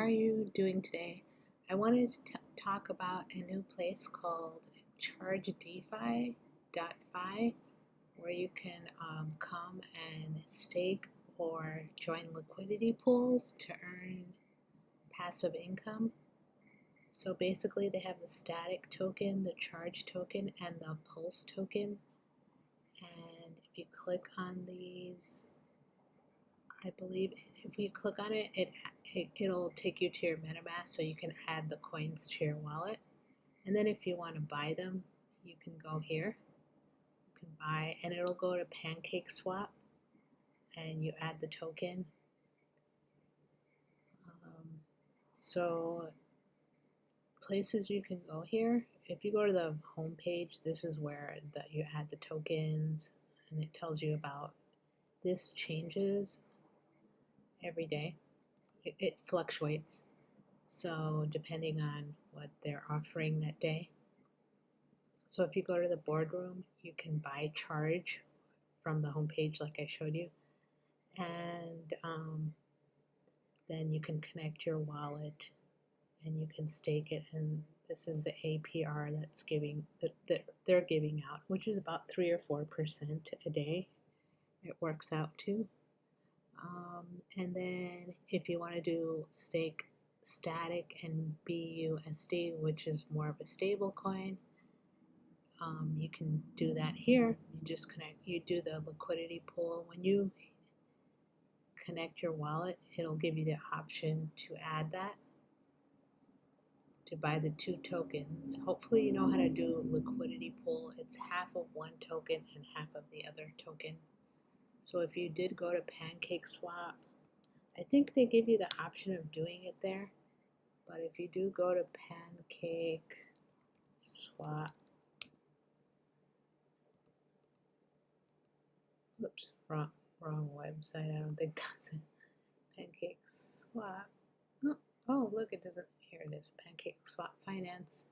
are you doing today? I wanted to talk about a new place called ChargeDefi.fi where you can come and stake or join liquidity pools to earn passive income. So basically they have the static token, the charge token, and the pulse token. And if you click on these, I believe if you click on it, it'll take you to your MetaMask so you can add the coins to your wallet. And then if you want to buy them, you can go here. You can buy, and it'll go to pankcake swap, and you add the token. So places you can go here. If you go to the home page, this is where you add the tokens, and it tells you about this changes every day. It fluctuates. So depending on what they're offering that day. So if you go to the boardroom, you can buy charge from the homepage like I showed you. And then you can connect your wallet and you can stake it. And this is the APY that's that they're giving out, which is about 3 or 4% a day. It works out to. And then if you want to do stake static and BUSD, which is more of a stable coin, you can do that here. You just you do the liquidity pool. When you connect your wallet, it'll give you the option to add that, to buy the 2 tokens. Hopefully you know how to do liquidity pool. It's half of one token and half of the other token. So if you did go to pankcake swap, I think they give you the option of doing it there. But if you do go to pankcake swap, oops, wrong website. I don't think that's it. Pankcake swap. Oh, look, it doesn't. Here it is. Pankcake swap finance.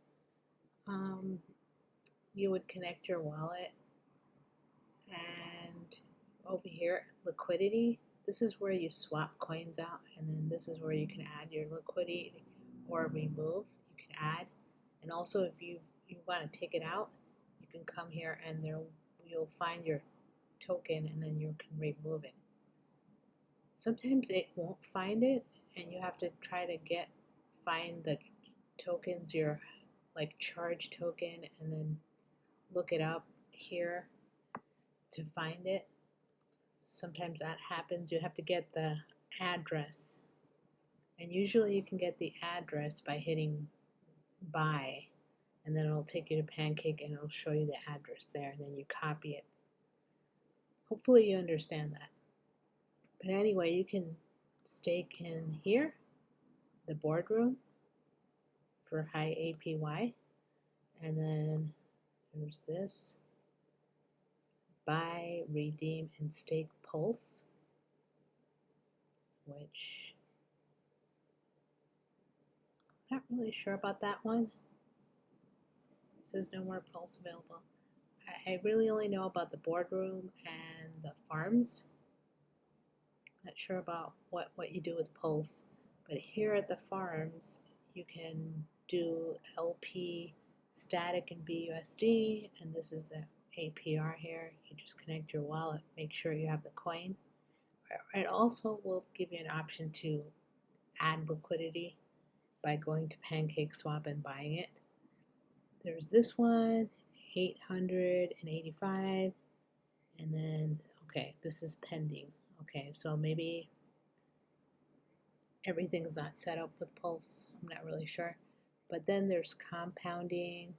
You would connect your wallet, and over here, liquidity. This is where you swap coins out, and then this is where you can add your liquidity or remove. You can add, and also if you want to take it out, you can come here and you'll find your token, and then you can remove it. Sometimes it won't find it, and you have to try to find the tokens, your like charge token, and then look it up here to find it. Sometimes that happens. You have to get the address, and usually you can get the address by hitting buy, and then it'll take you to pankcake and it'll show you the address there, and then you copy it. Hopefully you understand that. But anyway, you can stake in here, the boardroom, for high APY, and then there's this buy, redeem, and stake pulse, which I'm not really sure about that one. It says no more pulse available. I really only know about the boardroom and the farms. Not sure about what you do with pulse, but here at the farms you can do LP static and BUSD, and this is the APY here. You just connect your wallet, make sure you have the coin. It also will give you an option to add liquidity by going to pankcake swap and buying it. There's this one, 885, and then okay, this is pending. Okay, so maybe everything's not set up with Pulse. I'm not really sure. But then there's compounding.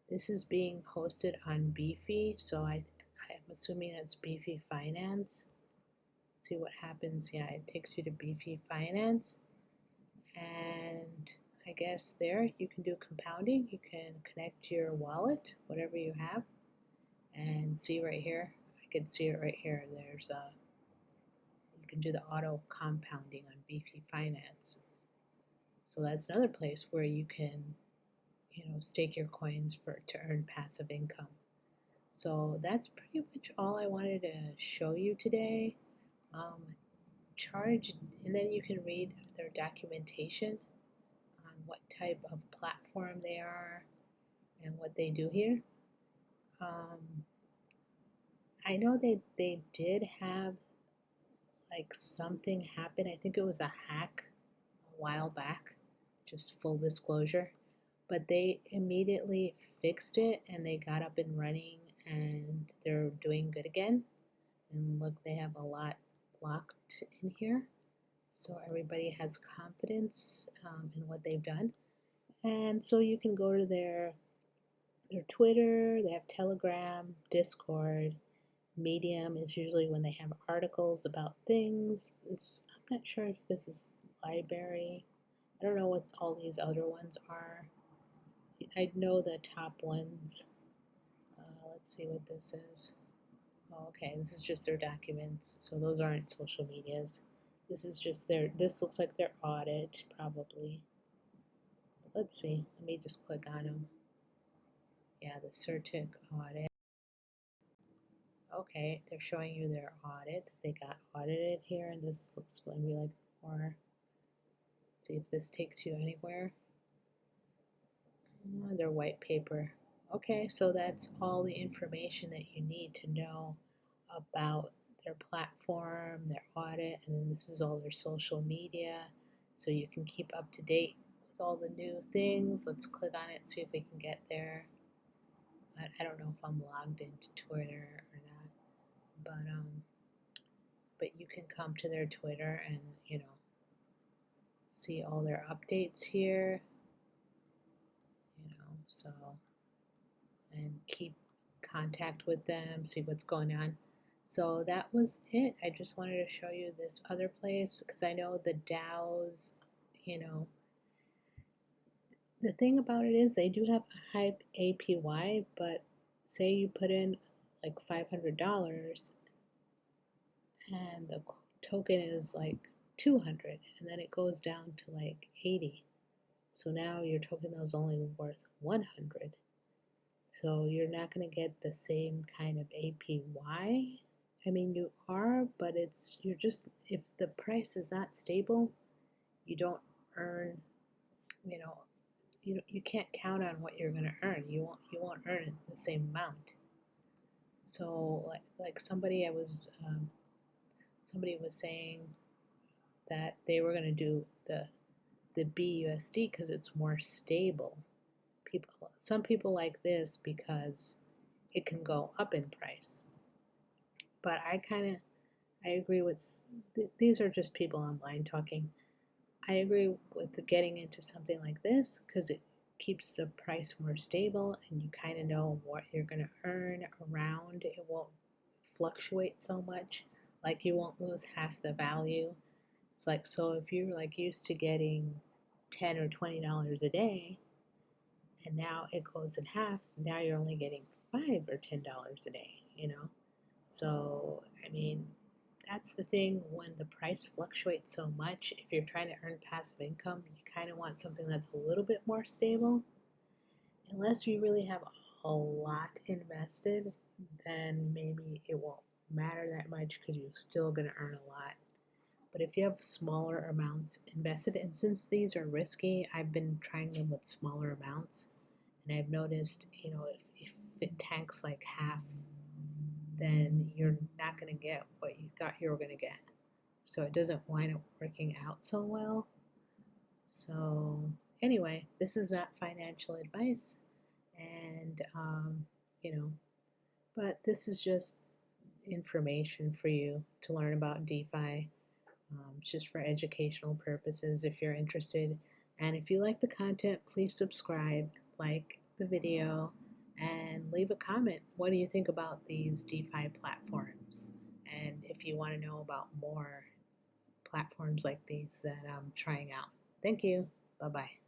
This is being hosted on Beefy, so I'm assuming that's Beefy Finance. Let's see what happens. Yeah, it takes you to Beefy Finance. And I guess there you can do compounding. You can connect your wallet, whatever you have, and see right here. I can see it right here. There's you can do the auto compounding on Beefy Finance. So that's another place where you can, stake your coins to earn passive income. So that's pretty much all I wanted to show you today. Charge, and then you can read their documentation on what type of platform they are and what they do here. I know they did have like something happen. I think it was a hack a while back, just full disclosure. But they immediately fixed it and they got up and running and they're doing good again. And look, they have a lot blocked in here. So everybody has confidence in what they've done. And so you can go to their Twitter, they have Telegram, Discord. Medium is usually when they have articles about things. I'm not sure if this is library. I don't know what all these other ones are. I know the top ones. Let's see what this is. Oh, okay, this is just their documents. So those aren't social medias. This is just this looks like their audit, probably. Let's see. Let me just click on them. Yeah, the Certic audit. Okay, they're showing you their audit. They got audited here, and this looks maybe like more. See if this takes you anywhere. Their white paper. Okay, so that's all the information that you need to know about their platform, their audit, and then this is all their social media, so you can keep up to date with all the new things. Let's click on it, see if we can get there. I don't know if I'm logged into Twitter or not, but you can come to their Twitter and see all their updates here, so and keep contact with them, see what's going on. So that was it. I just wanted to show you this other place because I know the DAOs, the thing about it is they do have a high APY, but say you put in like $500 and the token is like 200 and then it goes down to like 80. So now your token is only worth 100. So you're not going to get the same kind of APY. I mean, you are, but you're just, if the price is not stable, you don't earn, you can't count on what you're going to earn. You won't earn the same amount. So like somebody somebody was saying that they were going to do the BUSD because it's more stable. Some people like this because it can go up in price. But I agree with these are just people online talking. I agree with getting into something like this because it keeps the price more stable and you kind of know what you're going to earn around. It won't fluctuate so much. Like you won't lose half the value. It's like, so if you're like used to getting $10 or $20 a day and now it goes in half, now you're only getting $5 or $10 a day. So, I mean, that's the thing when the price fluctuates so much. If you're trying to earn passive income, you kind of want something that's a little bit more stable. Unless you really have a lot invested, then maybe it won't matter that much because you're still going to earn a lot. But if you have smaller amounts invested, and since these are risky, I've been trying them with smaller amounts, and I've noticed, if it tanks like half, then you're not going to get what you thought you were going to get. So it doesn't wind up working out so well. So anyway, this is not financial advice, and but this is just information for you to learn about DeFi, just for educational purposes if you're interested. And if you like the content, please subscribe, like the video, and leave a comment. What do you think about these DeFi platforms? And if you want to know about more platforms like these that I'm trying out. Thank you. Bye-bye.